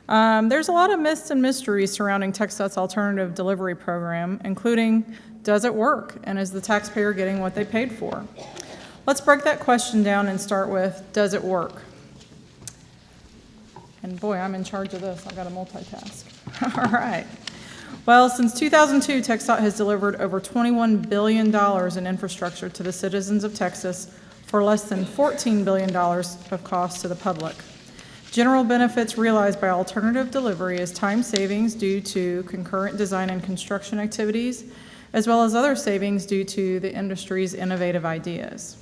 There's a lot of myths and mysteries surrounding TxDOT's alternative delivery program, including, does it work, and is the taxpayer getting what they paid for? Let's break that question down and start with, does it work? And boy, I'm in charge of this. I've got to multitask. All right. Well, since 2002, TxDOT has delivered over $21 billion in infrastructure to the citizens of Texas for less than $14 billion of cost to the public. General benefits realized by alternative delivery is time savings due to concurrent design and construction activities, as well as other savings due to the industry's innovative ideas.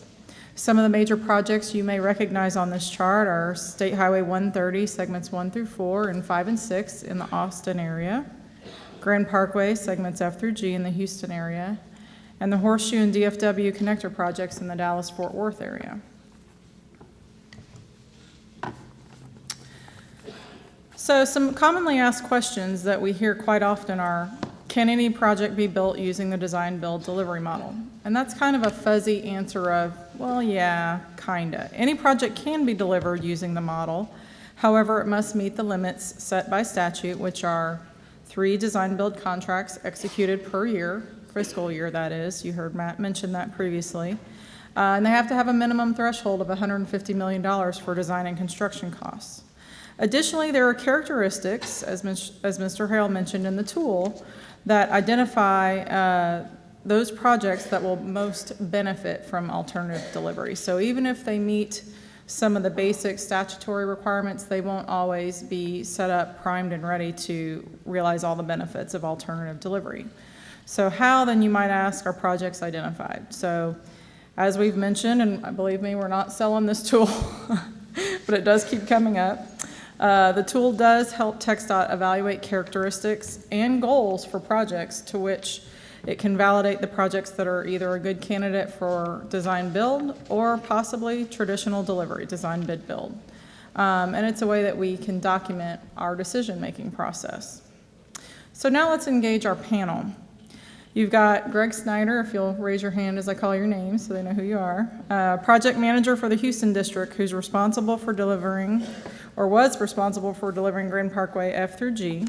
Some of the major projects you may recognize on this chart are State Highway 130, segments 1 through 4 and 5 and 6 in the Austin area, Grand Parkway, segments F through G in the Houston area, and the Horseshoe and DFW connector projects in the Dallas-Fort Worth area. So some commonly asked questions that we hear quite often are, can any project be built using the design build delivery model? And that's kind of a fuzzy answer of, well, yeah, kinda. Any project can be delivered using the model. However, it must meet the limits set by statute, which are 3 design build contracts executed per year, fiscal year that is. You heard Matt mention that previously. And they have to have a minimum threshold of $150 million for design and construction costs. Additionally, there are characteristics, as Mr. Hale mentioned in the tool, that identify those projects that will most benefit from alternative delivery. So even if they meet some of the basic statutory requirements, they won't always be set up, primed, and ready to realize all the benefits of alternative delivery. So how, then, you might ask, are projects identified? So as we've mentioned, and believe me, we're not selling this tool, but it does keep coming up. The tool does help TxDOT evaluate characteristics and goals for projects to which it can validate the projects that are either a good candidate for design build or possibly traditional delivery, design bid build. And it's a way that we can document our decision-making process. So now let's engage our panel. You've got Greg Snider, if you'll raise your hand as I call your name so they know who you are, project manager for the Houston district, who's responsible for delivering, or was responsible for delivering Grand Parkway F through G,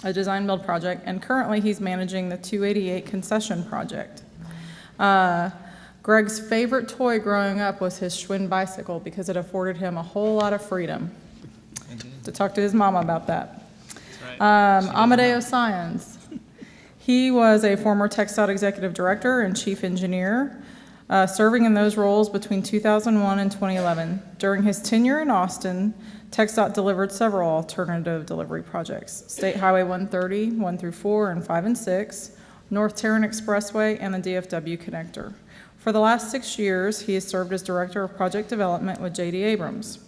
a design build project, and currently he's managing the 288 concession project. Greg's favorite toy growing up was his Schwinn bicycle because it afforded him a whole lot of freedom. To talk to his mama about that. That's right. Amadeo Saenz. He was a former TxDOT executive director and chief engineer, serving in those roles between 2001 and 2011. During his tenure in Austin, TxDOT delivered several alternative delivery projects: State Highway 130, 1 through 4 and 5 and 6, North Tarrant Expressway, and the DFW connector. For the last 6 years, he has served as director of project development with J.D. Abrams.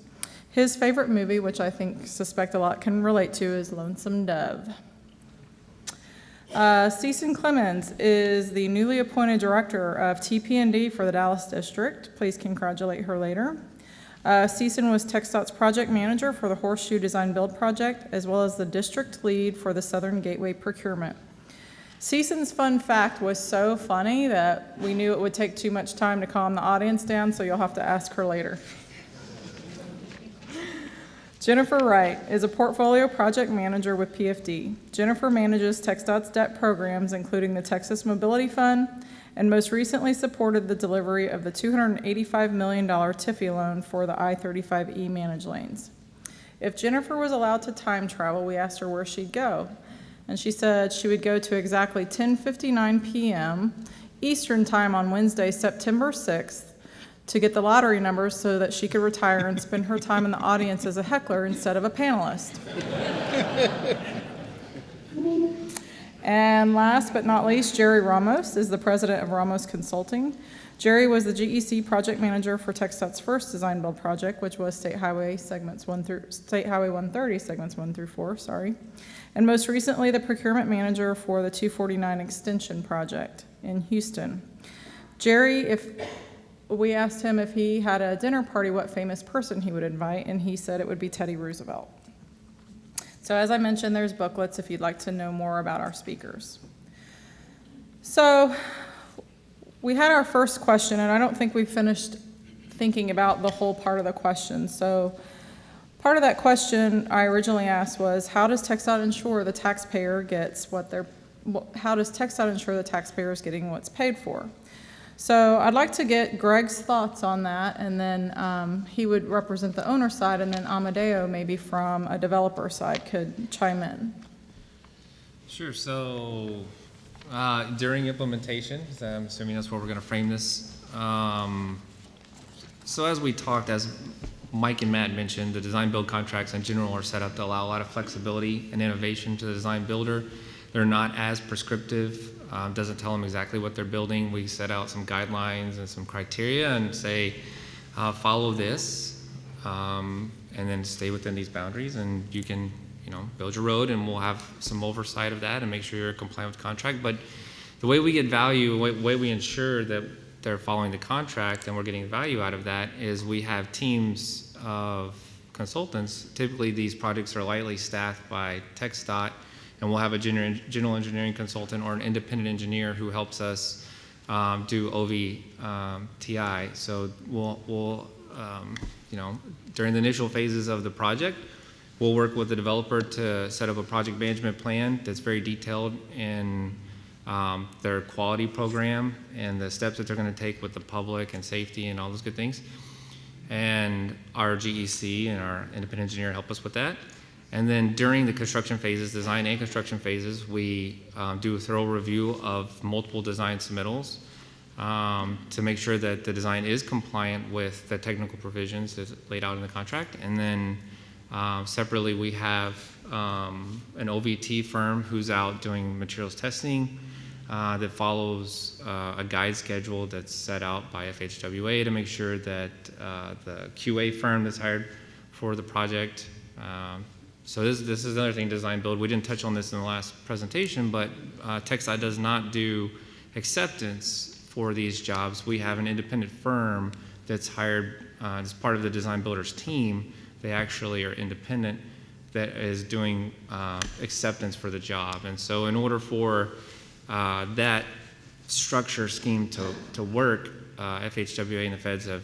His favorite movie, which I suspect a lot can relate to, is Lonesome Dove. Clemens is the newly appointed director of TP&D for the Dallas district. Please congratulate her later. Ceason was TxDOT's project manager for the Horseshoe Design Build project, as well as the district lead for the Southern Gateway procurement. Ceason's fun fact was so funny that we knew it would take too much time to calm the audience down, so you'll have to ask her later. Jennifer Wright is a portfolio project manager with PFD. Jennifer manages TxDOT's debt programs, including the Texas Mobility Fund, and most recently supported the delivery of the $285 million TIFI loan for the I-35E managed lanes. If Jennifer was allowed to time travel, we asked her where she'd go, and she said she would go to exactly 10:59 p.m. Eastern Time on Wednesday, September 6th, to get the lottery numbers so that she could retire and spend her time in the audience as a heckler instead of a panelist. And last but not least, Jerry Ramos is the president of Ramos Consulting. Jerry was the GEC project manager for TxDOT's first design build project, which was State Highway 130 segments 1 through 4, and most recently the procurement manager for the 249 extension project in Houston. Jerry, if we asked him if he had a dinner party, what famous person he would invite, and he said it would be Teddy Roosevelt. So as I mentioned, there's booklets if you'd like to know more about our speakers. So we had our first question, and I don't think we finished thinking about the whole part of the question. So Part of that question I originally asked was, how does TxDOT ensure the taxpayer gets what they're, how does TxDOT ensure the taxpayer is getting what's paid for? So I'd like to get Greg's thoughts on that, and then he would represent the owner side, and then Amadeo, maybe from a developer side, could chime in. Sure. So during implementation, I'm assuming that's where we're going to frame this. So as we talked, as Mike and Matt mentioned, the design build contracts in general are set up to allow a lot of flexibility and innovation to the design builder. They're not as prescriptive. Doesn't tell them exactly what they're building. We set out some guidelines and some criteria and say, follow this, and then stay within these boundaries, and you can, build your road, and we'll have some oversight of that and make sure you're compliant with contract. But the way we get value, the way we ensure that they're following the contract and we're getting value out of that is we have teams of consultants. Typically, these projects are lightly staffed by TxDOT, and we'll have a general engineering consultant or an independent engineer who helps us do OV-TI. So we'll during the initial phases of the project, we'll work with the developer to set up a project management plan that's very detailed in their quality program and the steps that they're going to take with the public and safety and all those good things. And our GEC and our independent engineer help us with that. And then during the construction phases, design and construction phases, we do a thorough review of multiple design submittals to make sure that the design is compliant with the technical provisions that's laid out in the contract. And then separately, we have an OVT firm who's out doing materials testing that follows a guide schedule that's set out by FHWA to make sure that the QA firm that's hired for the project. So this is another thing, design build. We didn't touch on this in the last presentation, but TxDOT does not do acceptance for these jobs. We have an independent firm that's hired as part of the design builder's team. They actually are independent that is doing acceptance for the job. And so in order for that structure scheme to work, FHWA and the feds have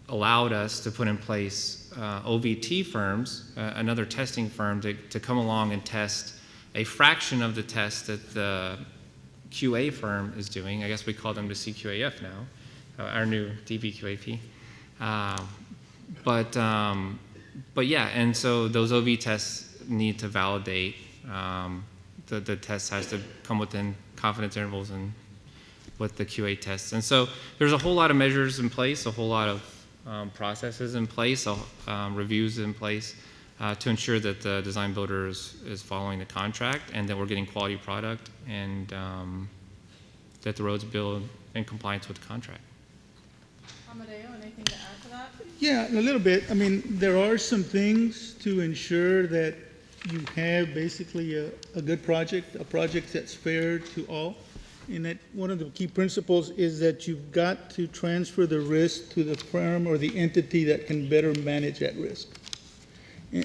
allowed us to put in place OVT firms, another testing firm, to come along and test a fraction of the tests that the QA firm is doing. I guess we call them the CQAF now, our new DBQAP. But yeah, and so those OV tests need to validate. The test has to come within confidence intervals and with the QA tests. And so there's a whole lot of measures in place, a whole lot of processes in place, reviews in place to ensure that the design builder is following the contract and that we're getting quality product and that the roads built in compliance with the contract. Amadeo, anything to add to that? Yeah, a little bit. I mean, there are some things to ensure that you have basically a good project, a project that's fair to all. And that one of the key principles is that you've got to transfer the risk to the firm or the entity that can better manage that risk.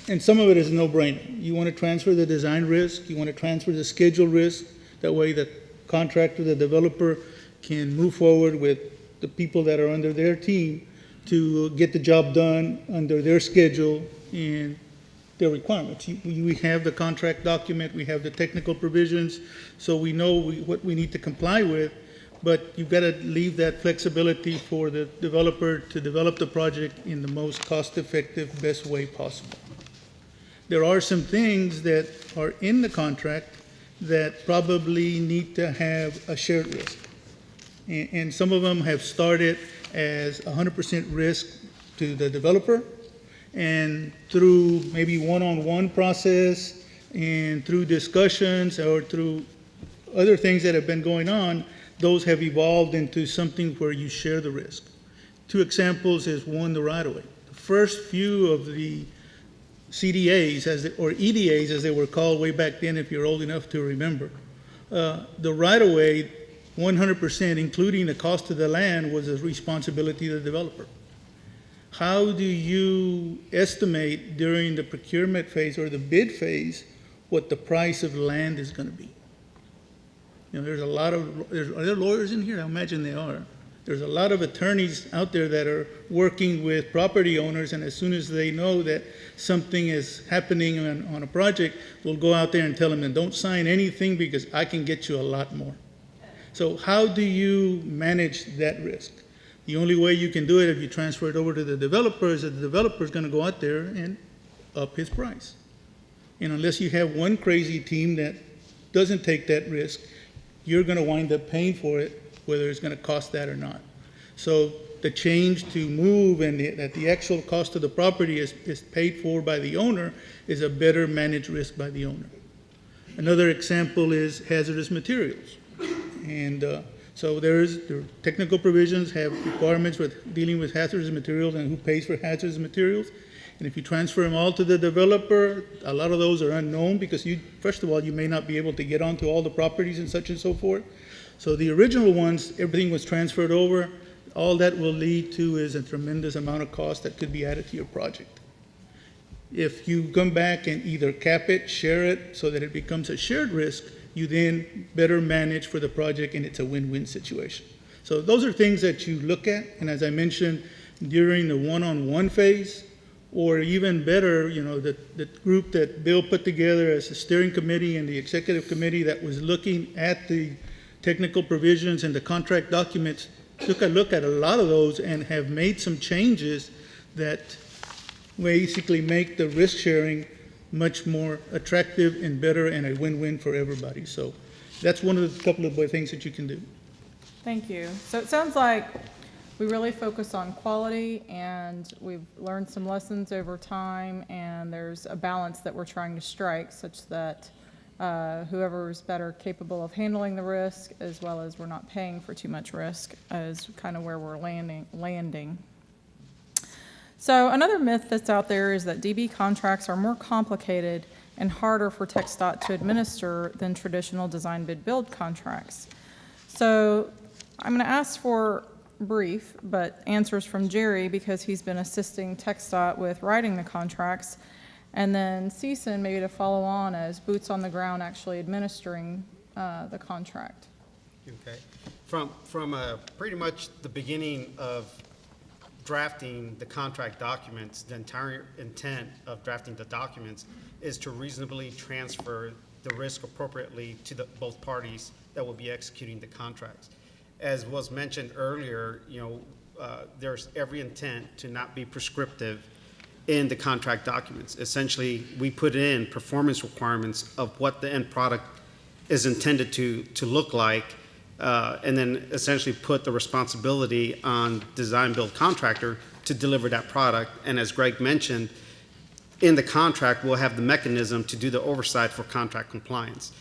And some of it is no-brainer. You want to transfer the design risk, you want to transfer the schedule risk. That way the contractor, the developer can move forward with the people that are under their team to get the job done under their schedule and their requirements. We have the contract document, we have the technical provisions, so we know what we need to comply with, but you've got to leave that flexibility for the developer to develop the project in the most cost-effective, best way possible. There are some things that are in the contract that probably need to have a shared risk. And some of them have started as 100% risk to the developer, and through maybe one-on-one process and through discussions or through other things that have been going on, those have evolved into something where you share the risk. Two examples is one, the right-of-way. The first few of the CDAs, or EDAs as they were called way back then, if you're old enough to remember, the right-of-way, 100%, including the cost of the land, was the responsibility of the developer. How do you estimate during the procurement phase or the bid phase what the price of land is going to be? There's a lot of, are there lawyers in here? I imagine they are. There's a lot of attorneys out there that are working with property owners, and as soon as they know that something is happening on a project, will go out there and tell them, and don't sign anything because I can get you a lot more. So how do you manage that risk? The only way you can do it if you transfer it over to the developer is that the developer is going to go out there and up his price. And unless you have one crazy team that doesn't take that risk, you're going to wind up paying for it, whether it's going to cost that or not. So the change to move and that the actual cost of the property is paid for by the owner is a better managed risk by the owner. Another example is hazardous materials. And so there are technical provisions have requirements with dealing with hazardous materials and who pays for hazardous materials. And if you transfer them all to the developer, a lot of those are unknown because first of all, you may not be able to get onto all the properties and such and so forth. So the original ones, everything was transferred over. All that will lead to is a tremendous amount of cost that could be added to your project. If you come back and either cap it, share it, so that it becomes a shared risk, you then better manage for the project and it's a win-win situation. So those are things that you look at, and as I mentioned, during the one-on-one phase, or even better, the group that Bill put together as a steering committee and the executive committee that was looking at the technical provisions and the contract documents, took a look at a lot of those and have made some changes that basically make the risk sharing much more attractive and better and a win-win for everybody. So that's one of the couple of things that you can do. Thank you. So it sounds like we really focus on quality, and we've learned some lessons over time, and there's a balance that we're trying to strike such that whoever is better capable of handling the risk, as well as we're not paying for too much risk, is kind of where we're landing. So another myth that's out there is that DB contracts are more complicated and harder for TxDOT to administer than traditional design bid build contracts. So I'm going to ask for brief but answers from Jerry because he's been assisting TxDOT with writing the contracts, and then Season maybe to follow on as boots on the ground actually administering the contract. Okay. From pretty much the beginning of drafting the contract documents, the entire intent of drafting the documents is to reasonably transfer the risk appropriately to both parties that will be executing the contracts. As was mentioned earlier, there's every intent to not be prescriptive in the contract documents. Essentially, we put in performance requirements of what the end product is intended to look like, and then essentially put the responsibility on design build contractor to deliver that product. And as Greg mentioned, in the contract, we'll have the mechanism to do the oversight for contract compliance.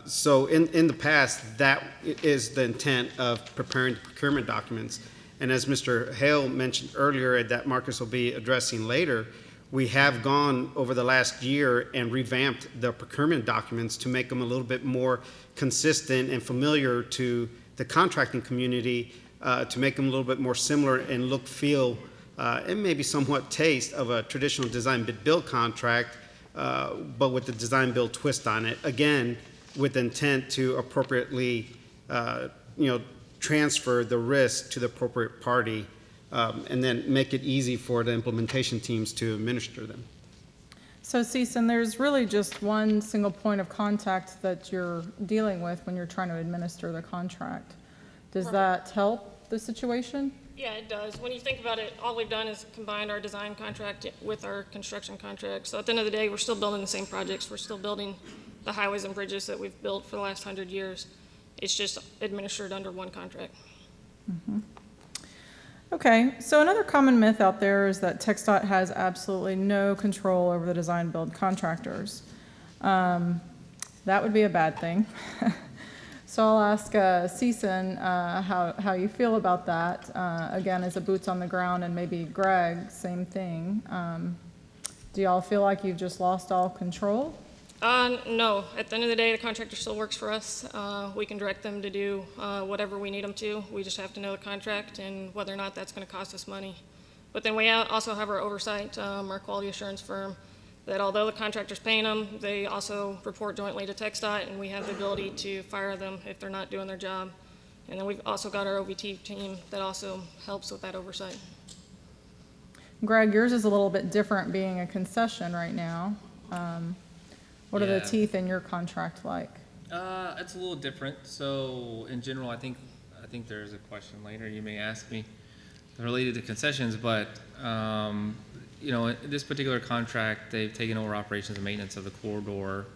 So in the past, that is the intent of preparing the procurement documents. And as Mr. Hale mentioned earlier, that Marcus will be addressing later, we have gone over the last year and revamped the procurement documents to make them a little bit more consistent and familiar to the contracting community, to make them a little bit more similar in look, feel, and maybe somewhat taste of a traditional design bid build contract, but with the design build twist on it. Again, with intent to appropriately, transfer the risk to the appropriate party, and then make it easy for the implementation teams to administer them. So Season, there's really just one single point of contact that you're dealing with when you're trying to administer the contract. Does that help the situation? Yeah, it does. When you think about it, all we've done is combined our design contract with our construction contract. So at the end of the day, we're still building the same projects. We're still building the highways and bridges that we've built for the last 100 years. It's just administered under one contract. Mm-hmm. Okay, so another common myth out there is that TxDOT has absolutely no control over the design build contractors. That would be a bad thing. So I'll ask Season how you feel about that. Again, as a boots on the ground, and maybe Greg, same thing. Do y'all feel like you've just lost all control? No. At the end of the day, the contractor still works for us. We can direct them to do whatever we need them to. We just have to know the contract and whether or not that's going to cost us money. But then we also have our oversight, our quality assurance firm, that although the contractor's paying them, they also report jointly to TxDOT, and we have the ability to fire them if they're not doing their job. And then we've also got our OVT team that also helps with that oversight. Greg, yours is a little bit different being a concession right now. What are the Yeah. teeth in your contract like? It's a little different. So in general, I think there's a question later you may ask me related to concessions, but you know, in this particular contract, they've taken over operations and maintenance of the corridor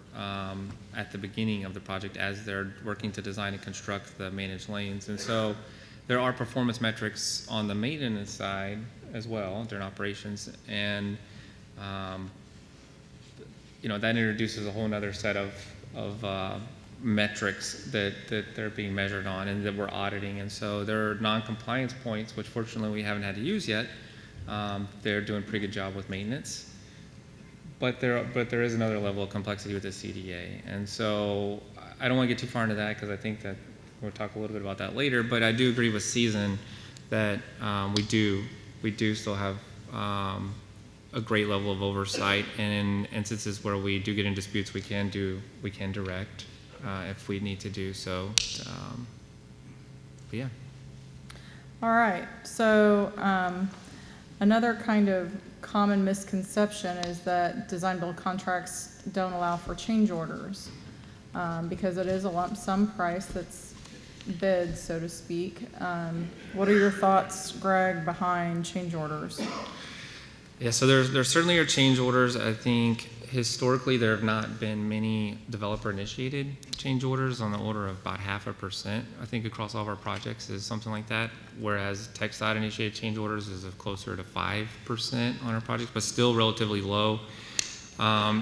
at the beginning of the project as they're working to design and construct the managed lanes. And so there are performance metrics on the maintenance side as well during operations, and you know, that introduces a whole nother set of metrics that they're being measured on and that we're auditing. And so there are non-compliance points, which fortunately we haven't had to use yet. They're doing a pretty good job with maintenance. But there is another level of complexity with the CDA. And so I don't want to get too far into that because I think that we'll talk a little bit about that later. But I do agree with Season that we do still have a great level of oversight, and in instances where we do get in disputes, we can direct if we need to do so. But yeah. All right, so another kind of common misconception is that design-build contracts don't allow for change orders because it is a lump sum price that's bid, so to speak. What are your thoughts, Greg, behind change orders? Yeah, so there certainly are change orders. I think historically there have not been many developer-initiated change orders, on the order of about 0.5%. I think across all of our projects is something like that, whereas TxDOT-initiated change orders is of closer to 5% on our projects, but still relatively low. I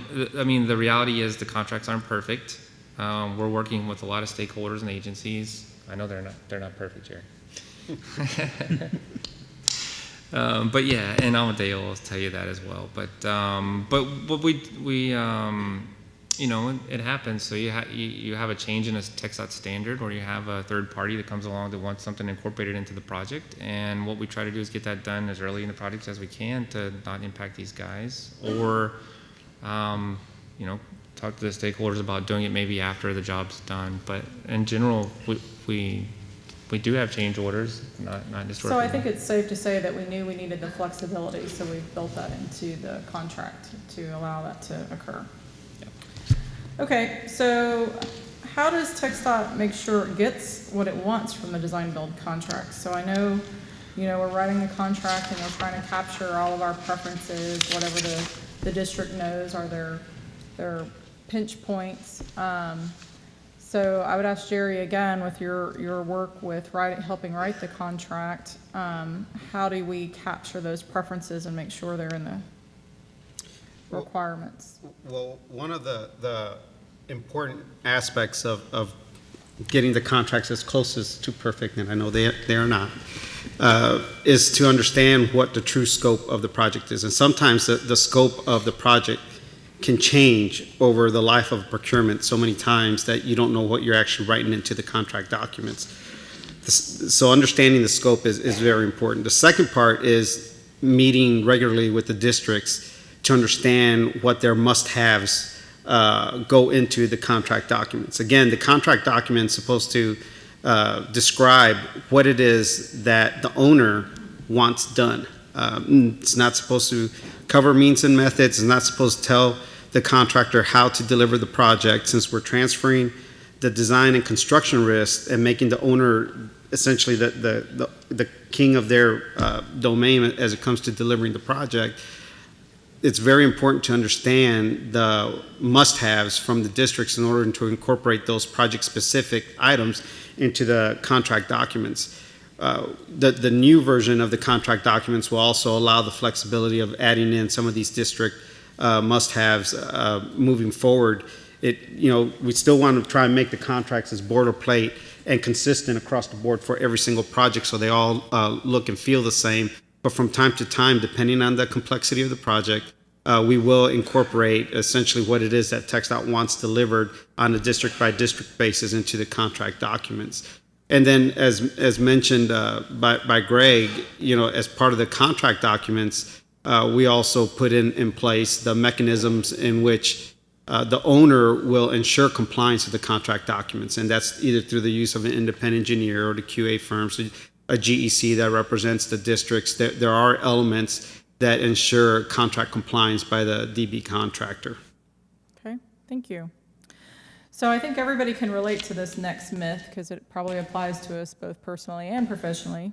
mean, the reality is the contracts aren't perfect. We're working with a lot of stakeholders and agencies. I know they're not perfect, Jerry. But yeah, and Amadeo will tell you that as well. But we you know, it happens. So you have a change in a TxDOT standard, or you have a third party that comes along that wants something incorporated into the project. And what we try to do is get that done as early in the project as we can to not impact these guys, or you know, talk to the stakeholders about doing it maybe after the job's done. But in general, we do have change orders, not historically. So I think it's safe to say that we knew we needed the flexibility, so we built that into the contract to allow that to occur. Yep. Okay, so how does TxDOT make sure it gets what it wants from the design-build contract? So I know, you know, we're writing the contract and we're trying to capture all of our preferences, whatever the district knows are their pinch points. So I would ask Jerry again, with your work with helping write the contract, how do we capture those preferences and make sure they're in the requirements? Well, one of the important aspects of getting the contracts as close as to perfect, and I know they are not, is to understand what the true scope of the project is. And sometimes the scope of the project can change over the life of procurement so many times that you don't know what you're actually writing into the contract documents. So understanding the scope is very important. The second part is meeting regularly with the districts to understand what their must-haves go into the contract documents. Again, the contract document is supposed to describe what it is that the owner wants done. It's not supposed to cover means and methods. It's not supposed to tell the contractor how to deliver the project, since we're transferring the design and construction risk and making the owner essentially the king of their domain as it comes to delivering the project. It's very important to understand the must-haves from the districts in order to incorporate those project-specific items into the contract documents. The new version of the contract documents will also allow the flexibility of adding in some of these district must-haves moving forward. We still want to try and make the contracts as boilerplate and consistent across the board for every single project, so they all look and feel the same. But from time to time, depending on the complexity of the project, we will incorporate essentially what it is that TxDOT wants delivered on a district-by-district basis into the contract documents. And then, as mentioned by Greg, as part of the contract documents, we also put in place the mechanisms in which the owner will ensure compliance with the contract documents, and that's either through the use of an independent engineer or the QA firms, a GEC that represents the districts. There are elements that ensure contract compliance by the DB contractor. Okay, thank you. So I think everybody can relate to this next myth because it probably applies to us both personally and professionally.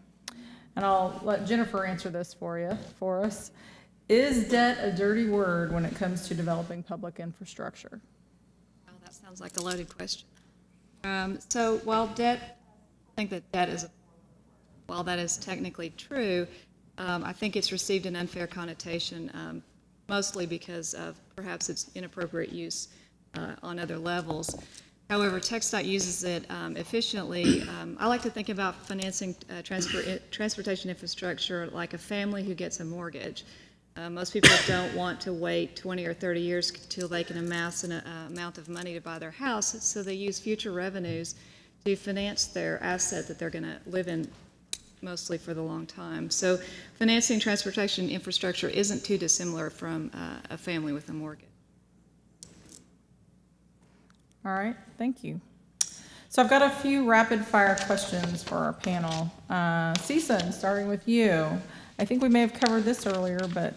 And I'll let Jennifer answer this for us. Is debt a dirty word when it comes to developing public infrastructure? Well, that sounds like a loaded question. So while I think that debt is, while that is technically true, I think it's received an unfair connotation, mostly because of perhaps its inappropriate use on other levels. However, TxDOT uses it efficiently. I like to think about financing transportation infrastructure like a family who gets a mortgage. Most people don't want to wait 20 or 30 years till they can amass an amount of money to buy their house, so they use future revenues to finance their asset that they're going to live in mostly for the long time. So financing transportation infrastructure isn't too dissimilar from a family with a mortgage. All right, thank you. So I've got a few rapid fire questions for our panel. CSUN, starting with you. I think we may have covered this earlier, but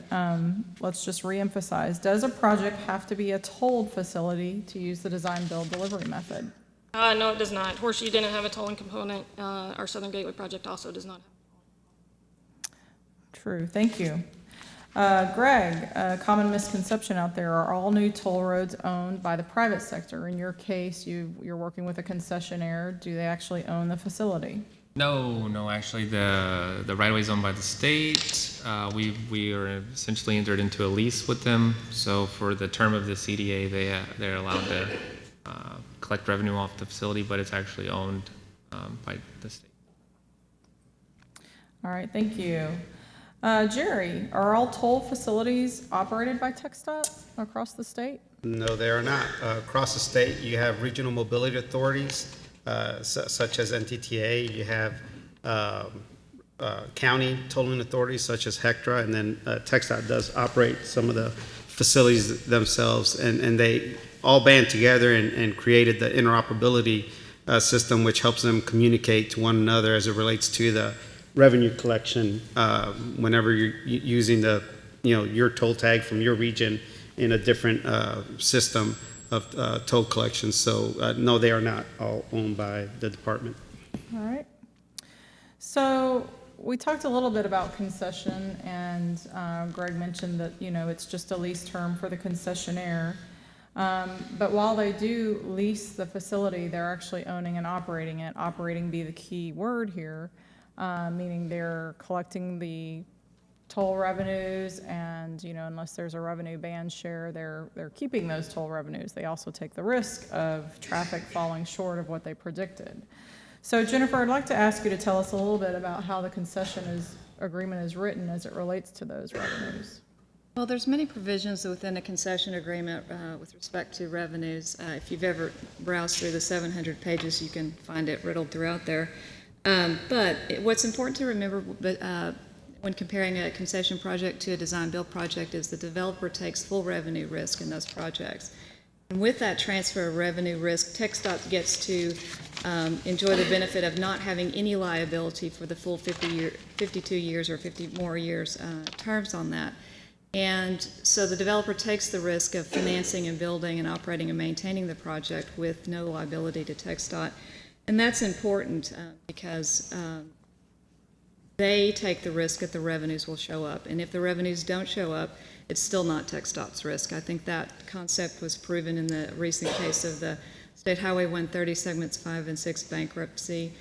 let's just reemphasize. Does a project have to be a tolled facility to use the design build delivery method? No, it does not. Horseshoe didn't have a tolling component. Our Southern Gateway project also does not. True, thank you. Greg, a common misconception out there, are all new toll roads owned by the private sector? In your case, you're working with a concessionaire. Do they actually own the facility? No, actually the right-of-way is owned by the state. We are essentially entered into a lease with them. So for the term of the CDA, they're allowed to collect revenue off the facility, but it's actually owned by the state. All right, thank you. Jerry, are all toll facilities operated by TxDOT across the state? No, they are not. Across the state, you have regional mobility authorities, such as NTTA. You have county tolling authorities, such as HECTRA, and then TxDOT does operate some of the facilities themselves, and they all band together and created the interoperability system, which helps them communicate to one another as it relates to the revenue collection whenever you're using your toll tag from your region in a different system of toll collection. So no, they are not all owned by the department. All right. So we talked a little bit about concession, and Greg mentioned that, it's just a lease term for the concessionaire. But while they do lease the facility, they're actually owning and operating it. Operating be the key word here. Meaning they're collecting the toll revenues, and unless there's a revenue band share, they're keeping those toll revenues. They also take the risk of traffic falling short of what they predicted. So Jennifer, I'd like to ask you to tell us a little bit about how the concession agreement is written as it relates to those revenues. Well, there's many provisions within a concession agreement with respect to revenues. If you've ever browsed through the 700 pages, you can find it riddled throughout there. But what's important to remember when comparing a concession project to a design-build project is the developer takes full revenue risk in those projects. And with that transfer of revenue risk, TxDOT gets to enjoy the benefit of not having any liability for the full 52 years or 50 more years terms on that. And so the developer takes the risk of financing and building and operating and maintaining the project with no liability to TxDOT. And that's important because they take the risk that the revenues will show up. And if the revenues don't show up, it's still not TxDOT's risk. I think that concept was proven in the recent case of the State Highway 130 segments 5 and 6 bankruptcy.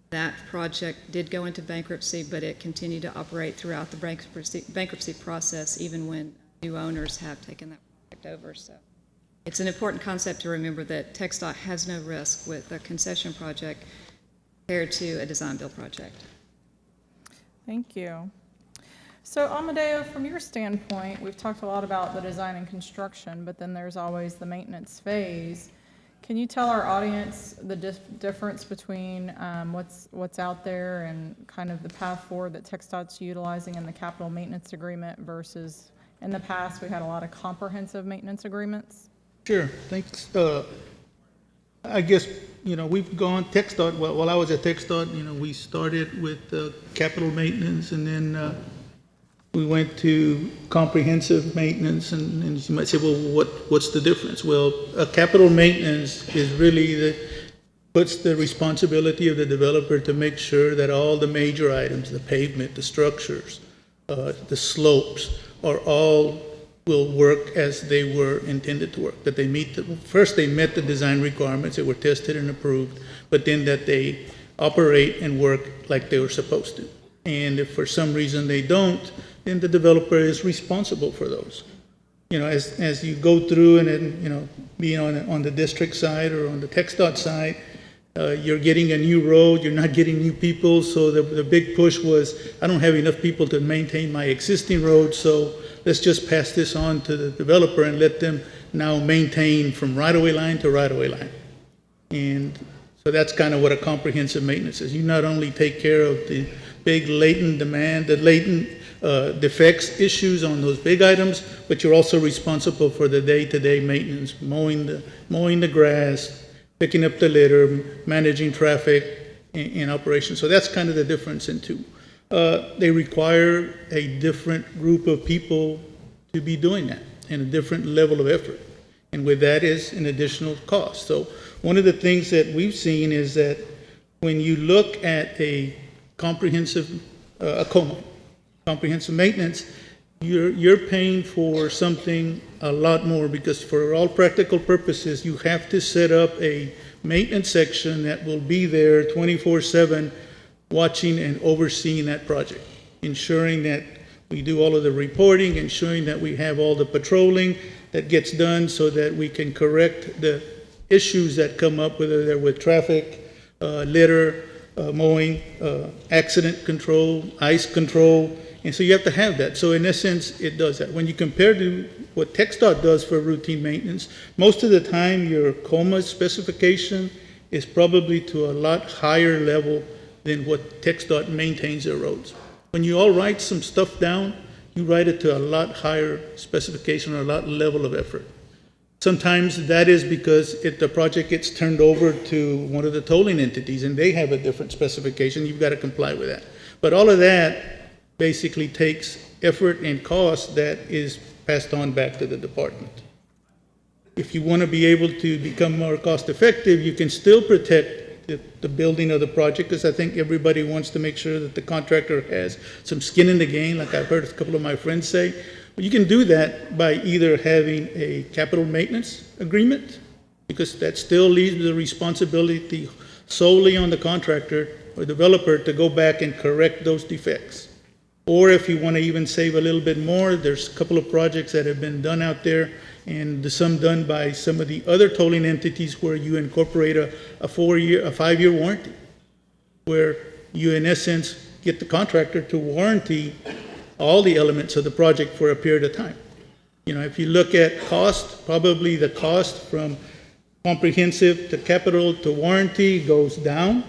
That project did go into bankruptcy, but it continued to operate throughout the bankruptcy process, even when new owners have taken that project over. So it's an important concept to remember that TxDOT has no risk with a concession project compared to a design-build project. Thank you. So Amadeo, from your standpoint, we've talked a lot about the design and construction, but then there's always the maintenance phase. Can you tell our audience the difference between what's out there and kind of the path forward that TxDOT's utilizing in the capital maintenance agreement versus in the past we had a lot of comprehensive maintenance agreements? Sure, thanks. I guess, we've gone, TxDOT, while I was at TxDOT, we started with capital maintenance, and then we went to comprehensive maintenance, and you might say, well, what's the difference? Well, capital maintenance is really puts the responsibility of the developer to make sure that all the major items, the pavement, the structures, the slopes, will work as they were intended to work, that they first they met the design requirements that were tested and approved, but then that they operate and work like they were supposed to. And if for some reason they don't, then the developer is responsible for those. As you go through and then, being on the district side or on the TxDOT side, you're getting a new road, you're not getting new people, so the big push was, I don't have enough people to maintain my existing road, so let's just pass this on to the developer and let them now maintain from right-of-way line to right-of-way line. And so that's kind of what a comprehensive maintenance is. You not only take care of the big latent demand, the latent defects issues on those big items, but you're also responsible for the day-to-day maintenance, mowing the grass, picking up the litter, managing traffic in operation. So that's kind of the difference in two. They require a different group of people to be doing that and a different level of effort. And with that is an additional cost. So one of the things that we've seen is that when you look at a comprehensive, comprehensive maintenance, you're paying for something a lot more, because for all practical purposes, you have to set up a maintenance section that will be there 24/7, watching and overseeing that project, ensuring that we do all of the reporting, ensuring that we have all the patrolling that gets done so that we can correct the issues that come up, whether they're with traffic, litter, mowing, accident control, ice control. And so you have to have that. So in essence, it does that. When you compare to what TxDOT does for routine maintenance, most of the time your COMA specification is probably to a lot higher level than what TxDOT maintains their roads. When you all write some stuff down, you write it to a lot higher specification or a lot level of effort. Sometimes that is because if the project gets turned over to one of the tolling entities and they have a different specification, you've got to comply with that. But all of that basically takes effort and cost that is passed on back to the department. If you want to be able to become more cost effective, you can still protect the building of the project, because I think everybody wants to make sure that the contractor has some skin in the game, like I've heard a couple of my friends say. But you can do that by either having a capital maintenance agreement, because that still leaves the responsibility solely on the contractor or developer to go back and correct those defects. Or if you want to even save a little bit more, there's a couple of projects that have been done out there, and some done by some of the other tolling entities, where you incorporate a 5-year warranty, where you in essence get the contractor to warranty all the elements of the project for a period of time. If you look at cost, probably the cost from comprehensive to capital to warranty goes down,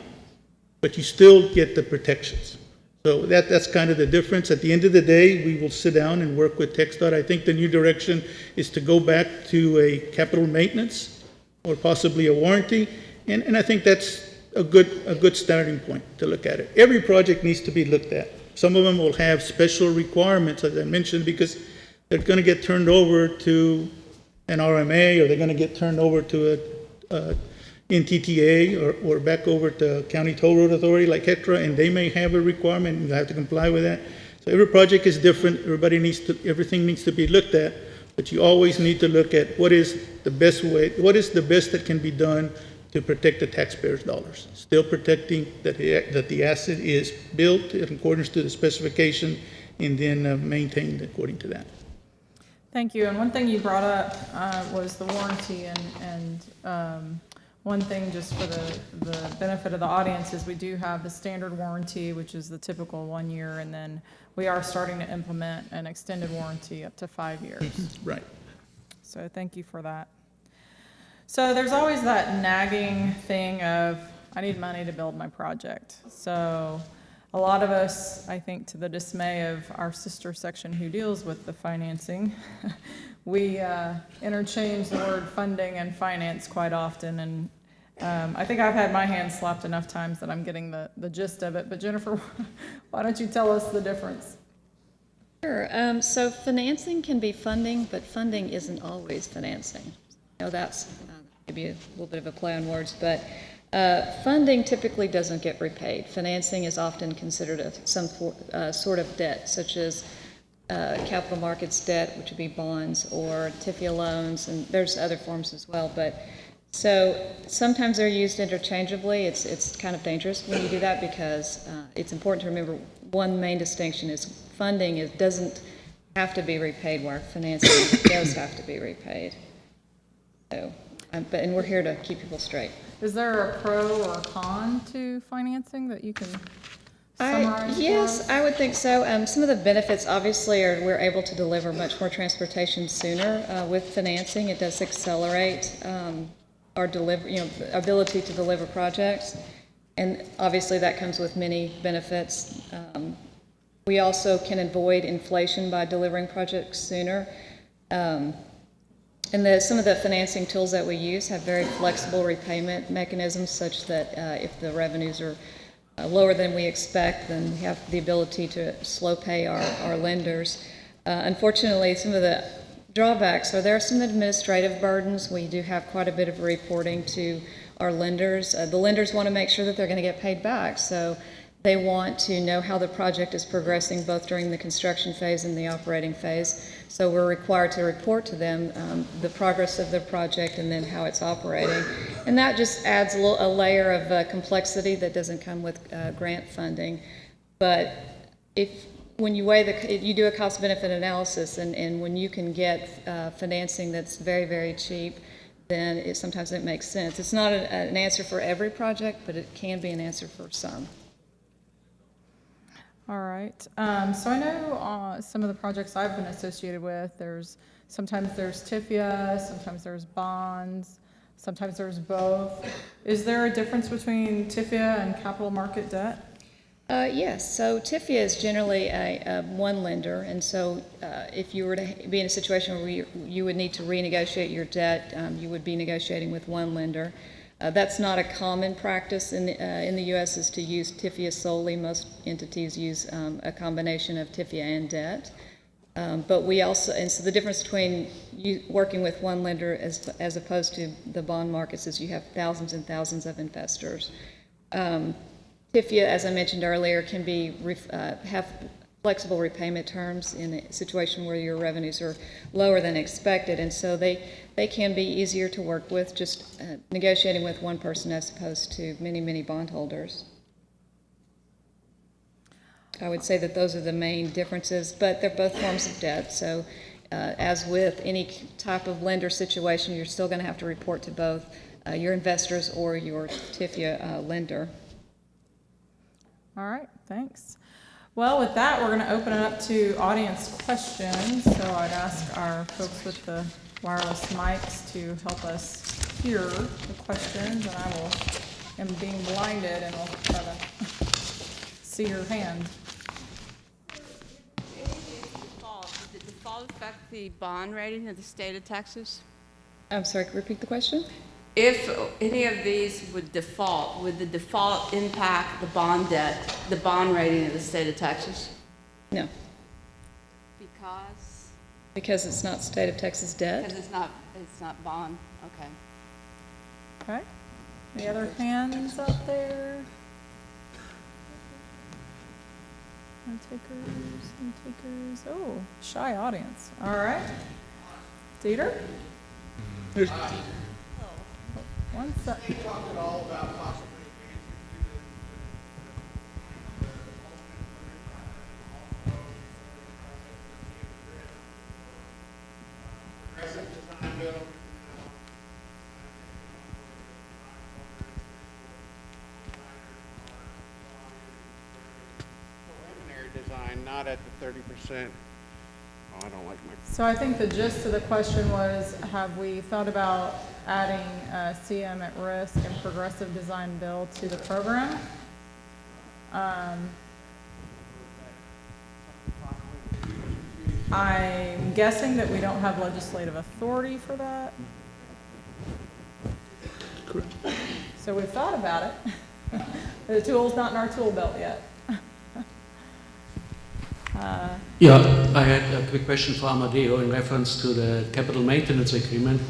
but you still get the protections. So that's kind of the difference. At the end of the day, we will sit down and work with TxDOT. I think the new direction is to go back to a capital maintenance or possibly a warranty, and I think that's a good starting point to look at it. Every project needs to be looked at. Some of them will have special requirements, as I mentioned, because they're going to get turned over to an RMA, or they're going to get turned over to a NTTA or back over to County Toll Road Authority like HECTRA, and they may have a requirement and you have to comply with that. So every project is different. Everything needs to be looked at, but you always need to look at what is the best that can be done to protect the taxpayers' dollars. Still protecting that the asset is built in accordance to the specification and then maintained according to that. Thank you. And one thing you brought up was the warranty, and one thing just for the benefit of the audience is we do have the standard warranty, which is the typical 1 year, and then we are starting to implement an extended warranty up to 5 years. Right. So thank you for that. So there's always that nagging thing of, I need money to build my project. So a lot of us, I think to the dismay of our sister section who deals with the financing, we interchange the word funding and finance quite often, and I think I've had my hand slapped enough times that I'm getting the gist of it. But Jennifer, why don't you tell us the difference? Sure. So financing can be funding, but funding isn't always financing. I know that's maybe a little bit of a play on words, but funding typically doesn't get repaid. Financing is often considered some sort of debt, such as capital markets debt, which would be bonds, or TIFIA loans, and there's other forms as well. But so sometimes they're used interchangeably. It's kind of dangerous when you do that, because it's important to remember one main distinction is funding doesn't have to be repaid, where financing does have to be repaid. So, and we're here to keep people straight. Is there a pro or a con to financing that you can summarize? Yes, I would think so. Some of the benefits, obviously, are we're able to deliver much more transportation sooner with financing. It does accelerate our ability to deliver projects, and obviously that comes with many benefits. We also can avoid inflation by delivering projects sooner. And some of the financing tools that we use have very flexible repayment mechanisms, such that if the revenues are lower than we expect, then we have the ability to slow pay our lenders. Unfortunately, some of the drawbacks are there are some administrative burdens. We do have quite a bit of reporting to our lenders. The lenders want to make sure that they're going to get paid back, so they want to know how the project is progressing both during the construction phase and the operating phase. So we're required to report to them the progress of the project and then how it's operating. And that just adds a layer of complexity that doesn't come with grant funding. But when you you do a cost-benefit analysis, and when you can get financing that's very, very cheap, then sometimes it makes sense. It's not an answer for every project, but it can be an answer for some. All right. So I know some of the projects I've been associated with, sometimes there's TIFIA, sometimes there's bonds, sometimes there's both. Is there a difference between TIFIA and capital market debt? Yes. So TIFIA is generally a one lender, and so if you were to be in a situation where you would need to renegotiate your debt, you would be negotiating with one lender. That's not a common practice in the U.S. is to use TIFIA solely. Most entities use a combination of TIFIA and debt. But we also, and so the difference between working with one lender as opposed to the bond markets is you have thousands and thousands of investors. TIFIA, as I mentioned earlier, can have flexible repayment terms in a situation where your revenues are lower than expected, and so they can be easier to work with, just negotiating with one person as opposed to many, many bondholders. I would say that those are the main differences, but they're both forms of debt, so as with any type of lender situation, you're still going to have to report to both your investors or your TIFIA lender. All right, thanks. Well, with that, we're going to open it up to audience questions. So I'd ask our folks with the wireless mics to help us hear the questions, and I am being blinded, and we'll try to see your hand. Does the default affect the bond rating of the state of Texas? I'm sorry, can you repeat the question? If any of these would the default impact the bond debt, the bond rating of the state of Texas? No, Because it's not state of Texas debt. it's not bond, okay. Okay. Any other hands out there? No takers, no takers. Oh, shy audience. All right. Dieter? There's- One sec. Can you talk at all about possibly progressive design bill? Preliminary design, not at the 30%. Oh, I don't like my. So I think the gist of the question was, have we thought about adding CM at risk and progressive design build to the program? I'm guessing that we don't have legislative authority for that. Correct. So we've thought about it. The tool's not in our tool belt yet. Yeah, I had a quick question for Amadeo in reference to the capital maintenance agreement.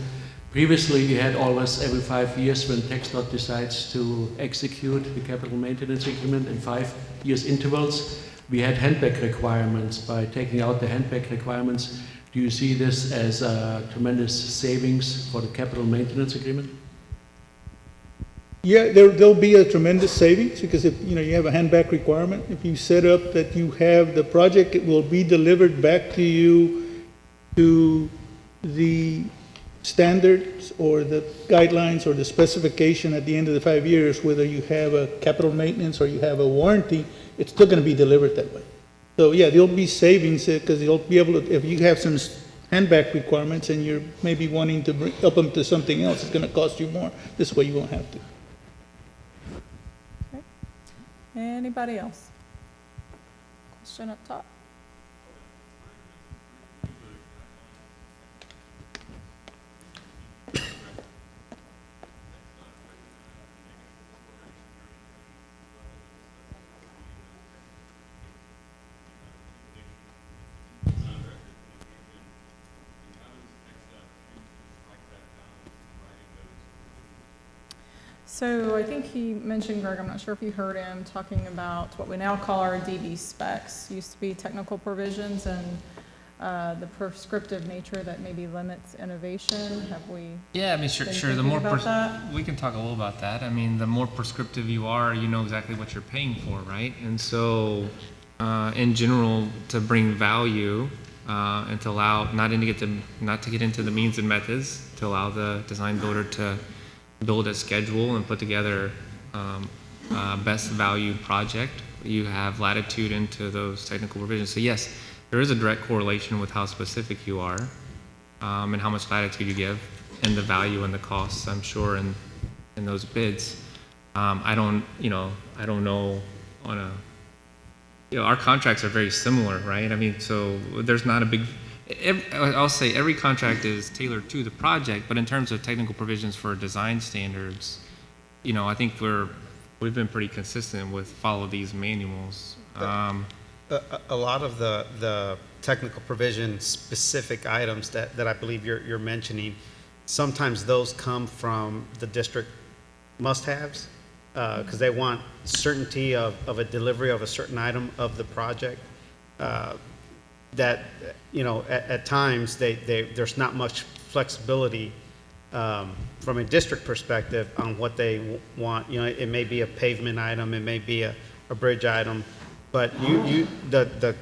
Previously, we had always every 5 years when TxDOT decides to execute the capital maintenance agreement in 5 years intervals, we had handback requirements. By taking out the handback requirements, do you see this as a tremendous savings for the capital maintenance agreement? Yeah, there'll be a tremendous savings, because if, you have a handback requirement, if you set up that you have the project, it will be delivered back to you to the standards or the guidelines or the specification at the end of the 5 years, whether you have a capital maintenance or you have a warranty, it's still gonna be delivered that way. So, yeah, there'll be savings, because you'll be able to, if you have some handback requirements and you're maybe wanting to up them to something else, it's gonna cost you more. This way you won't have to. Anybody else? Question up top? So I think he mentioned, Greg, I'm not sure if you heard him, talking about what we now call our DB specs. Used to be technical provisions, and the prescriptive nature that maybe limits innovation. Have we Yeah, I mean, sure. been The thinking more about that? we can talk a little about that. I mean, the more prescriptive you are, you know exactly what you're paying for, right? And so, in general, to bring value and to allow not to get into the means and methods, to allow the design builder to build a schedule and put together a best value project, you have latitude into those technical provisions. So yes, there is a direct correlation with how specific you are and how much latitude you give, and the value and the costs, I'm sure, in those bids. I don't know on a, our contracts are very similar, right? I mean, so there's not a big, I'll say every contract is tailored to the project, but in terms of technical provisions for design standards, I think we've been pretty consistent with follow these manuals. A lot of the technical provision specific items that I believe you're mentioning, sometimes those come from the district must-haves, because they want certainty of a delivery of a certain item of the project. That, at times, there's not much flexibility from a district perspective on what they want. It may be a pavement item, it may be a bridge item, but the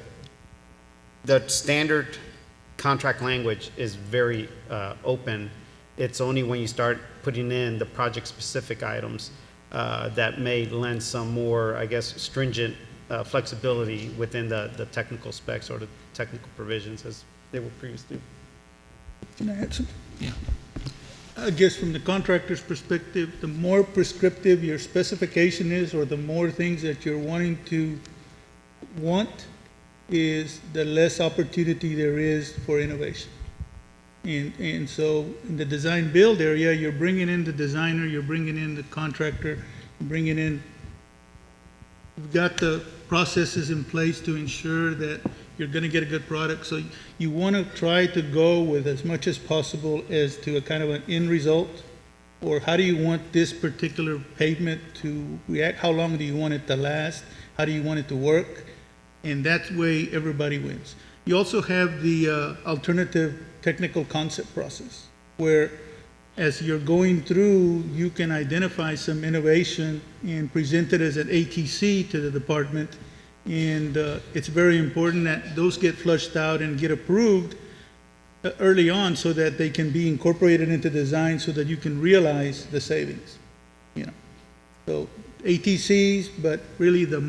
standard contract language is very open. It's only when you start putting in the project-specific items that may lend some more, I guess, stringent flexibility within the technical specs or the technical provisions as they were previously. Can I add something? Yeah. I guess from the contractor's perspective, the more prescriptive your specification is, or the more things that you're wanting to is the less opportunity there is for innovation. And so in the design build area, you're bringing in the designer, you're bringing in the contractor, you're bringing in, you've got the processes in place to ensure that you're going to get a good product. So you want to try to go with as much as possible as to a kind of an end result, or how do you want this particular pavement to react? How long do you want it to last? How do you want it to work? And that way everybody wins. You also have the alternative technical concept process, where as you're going through, you can identify some innovation and present it as an ATC to the department. And it's very important that those get flushed out and get approved early on, so that they can be incorporated into design, so that you can realize the savings. So ATCs, but really the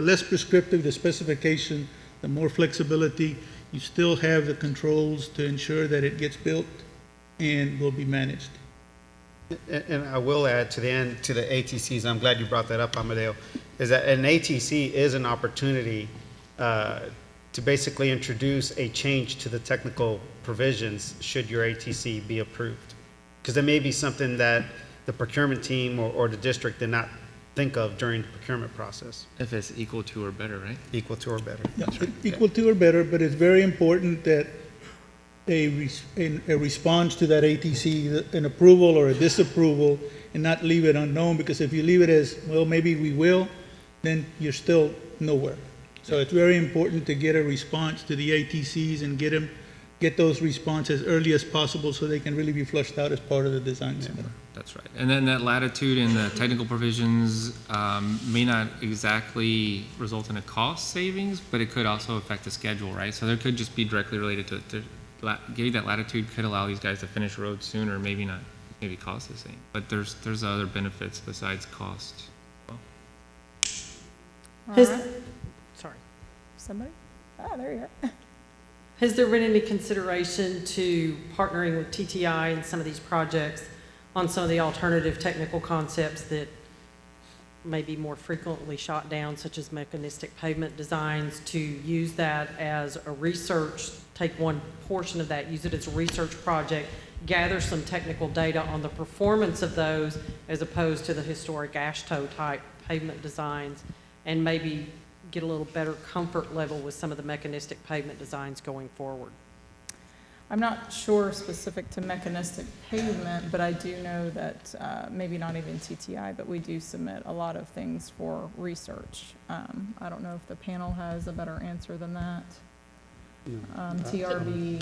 less prescriptive the specification, the more flexibility. You still have the controls to ensure that it gets built and will be managed. And I will add to the end, to the ATCs, I'm glad you brought that up, Amadeo, is that an ATC is an opportunity to to basically introduce a change to the technical provisions should your ATC be approved. Because there may be something that the procurement team or the district did not think of during the procurement process, If it's equal to or better, right? equal to or better. Yeah, equal to or better, but it's very important that a response to that ATC, an approval or a disapproval, and not leave it unknown, because if you leave it as, well, maybe we will, then you're still nowhere. So it's very important to get a response to the ATCs and get those responses as early as possible so they can really be flushed out as part of the design center. That's right. And then that latitude in the technical provisions may not exactly result in a cost savings, but it could also affect the schedule, right? So there could just be directly related to giving that latitude could allow these guys to finish roads sooner, maybe not, maybe cost the same. But there's other benefits besides cost. Well, All Has- right. Sorry. Somebody? Ah, there you are. Has there been any consideration to partnering with TTI in some of these projects on some of the alternative technical concepts that may be more frequently shot down, such as mechanistic pavement designs, to use that as a research, take one portion of that, use it as a research project, gather some technical data on the performance of those as opposed to the historic ASHTO type pavement designs, and maybe get a little better comfort level with some of the mechanistic pavement designs going forward? I'm not sure specific to mechanistic pavement, but I do know that maybe not even TTI, but we do submit a lot of things for research. I don't know if the panel has a better answer than that. TRB.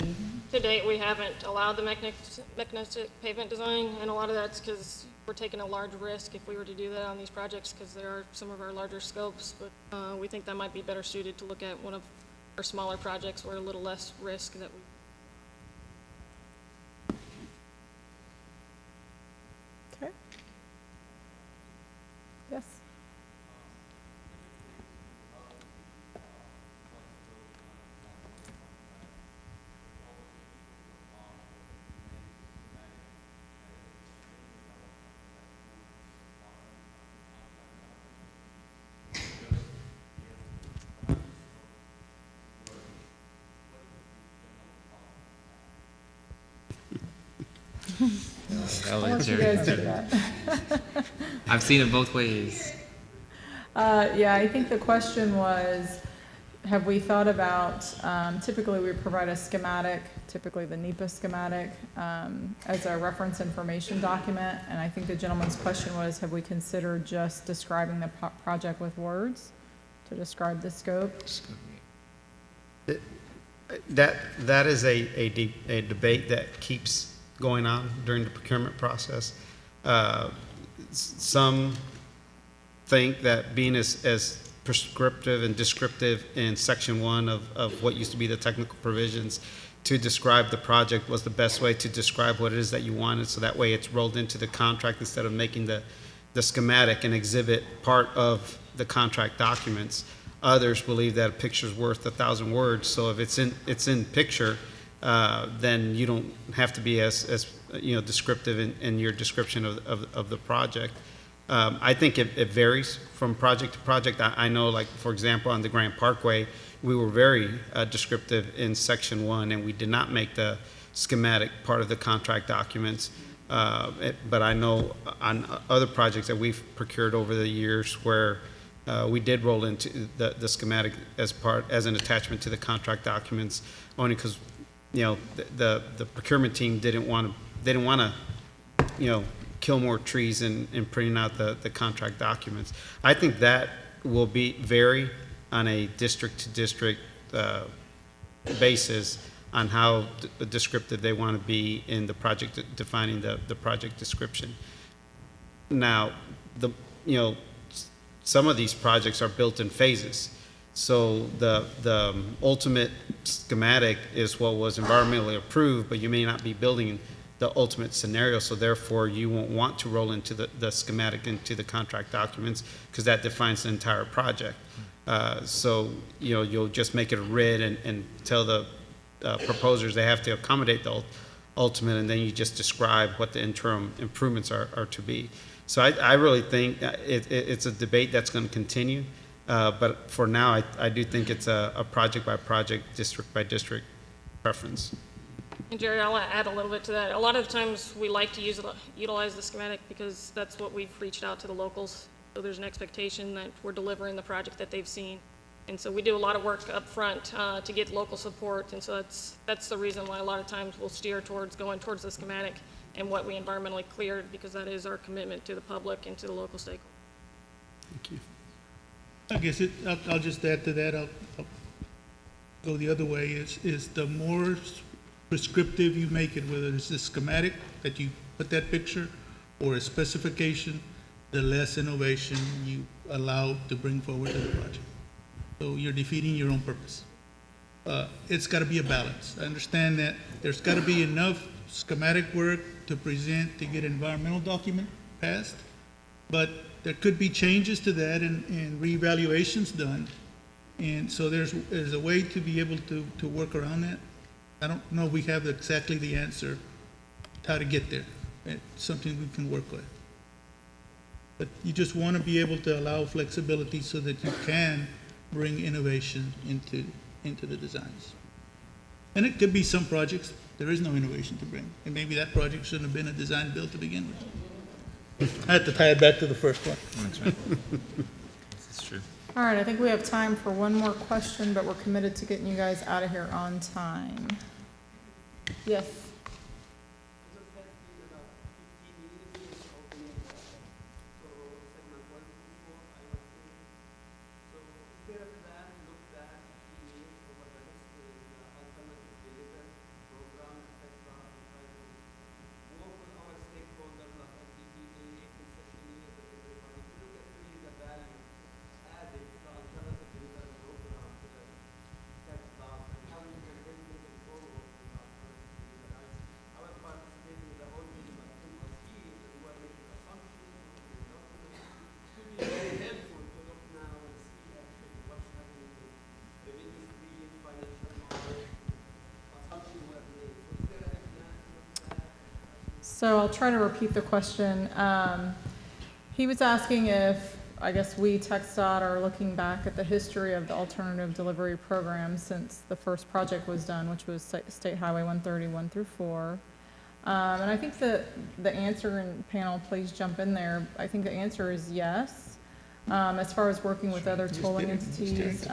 To date, we haven't allowed the mechanistic pavement design, and a lot of that's because we're taking a large risk if we were to do that on these projects, because there are some of our larger scopes, but we think that might be better suited to look at one of our smaller projects where a little less risk that we. Okay. Yes. I'll let you guys do that. I've seen it both ways. Yeah, I think the question was, have we thought about, typically we provide a schematic, typically the NEPA schematic, as a reference information document, and I think the gentleman's question was, have we considered just describing the project with words to describe the scope? That is a debate that keeps going on during the procurement process. Some think that being as prescriptive and descriptive in section 1 of what used to be the technical provisions to describe the project was the best way to describe what it is that you wanted, so that way it's rolled into the contract instead of making the schematic and exhibit part of the contract documents. Others believe that a picture's worth 1,000 words, so if it's in picture, then you don't have to be as descriptive in your description of the project. I think it varies from project to project. I know, like, for example, on the Grand Parkway, we were very descriptive in section 1, and we did not make the schematic part of the contract documents. But I know on other projects that we've procured over the years where we did roll into the schematic as an attachment to the contract documents, only because the procurement team didn't want to kill more trees in printing out the contract documents. I think that will vary on a district to district basis on how descriptive they want to be in the project, defining the project description. Now, some of these projects are built in phases. So the ultimate schematic is what was environmentally approved, but you may not be building the ultimate scenario, so therefore you won't want to roll into the schematic into the contract documents because that defines the entire project. So you'll just make it a RID and tell the proposers they have to accommodate the ultimate, and then you just describe what the interim improvements are to be. So I really think it's a debate that's going to continue. But for now, I do think it's a project-by-project, district-by-district preference. And Jerry, I'll add a little bit to that. A lot of the times, we like to utilize the schematic because that's what we've reached out to the locals. So there's an expectation that we're delivering the project that they've seen. And so we do a lot of work up front to get local support. And so that's the reason why a lot of times we'll steer towards going towards the schematic and what we environmentally cleared, because that is our commitment to the public and to the local stakeholders. Thank you. I guess I'll just add to that, I'll go the other way, is the more prescriptive you make it, whether it's a schematic that you put that picture or a specification, the less innovation you allow to bring forward to the project. So you're defeating your own purpose. It's gotta be a balance. I understand that there's gotta be enough schematic work to present to get environmental document passed, but there could be changes to that and reevaluations done. And so there's a way to be able to work around that. I don't know if we have exactly the answer to how to get there. It's something we can work with. But you just want to be able to allow flexibility so that you can bring innovation into the designs. And it could be some projects, there is no innovation to bring. And maybe that project shouldn't have been a design build to begin with. I had to tie it back to the first one. That's right. That's true. All right, I think we have time for one more question, but we're committed to getting you guys out of here on time. Yes? So I'll try to repeat the question. He was asking if, I guess we, TxDOT, are looking back at the history of the alternative delivery program since the first project was done, which was State Highway 131 through 4. And I think the answer, and panel, please jump in there, I think the answer is yes. As far as working with other tolling entities,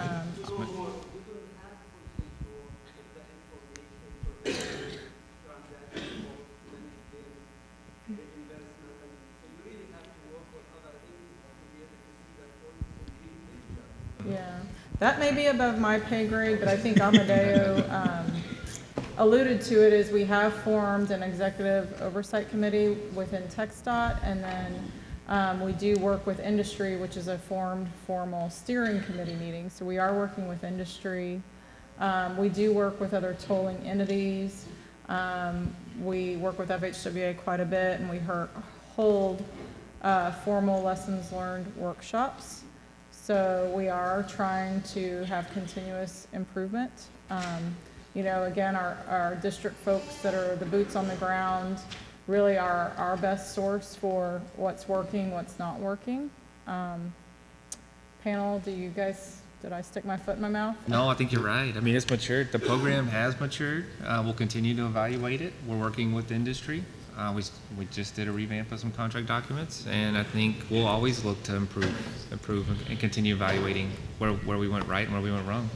yeah, that may be above my pay grade, but I think Amadeo alluded to it as we have formed an executive oversight committee within TxDOT, and then we do work with industry, which is a formal steering committee meeting. So we are working with industry. We do work with other tolling entities. We work with FHWA quite a bit, and we hold formal lessons learned workshops. So we are trying to have continuous improvement. You know, again, our district folks that are the boots on the ground really are our best source for what's working, what's not working. Panel, did I stick my foot in my mouth? No, I think you're right. I mean, it's matured. The program has matured. We'll continue to evaluate it. We're working with industry. We just did a revamp of some contract documents, and I think we'll always look to improve and continue evaluating where we went right and where we went wrong.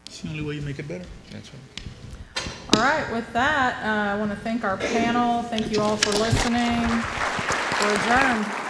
It's the only way you make it better. That's right. All right, with that, I want to thank our panel. Thank you all for listening. We're adjourned.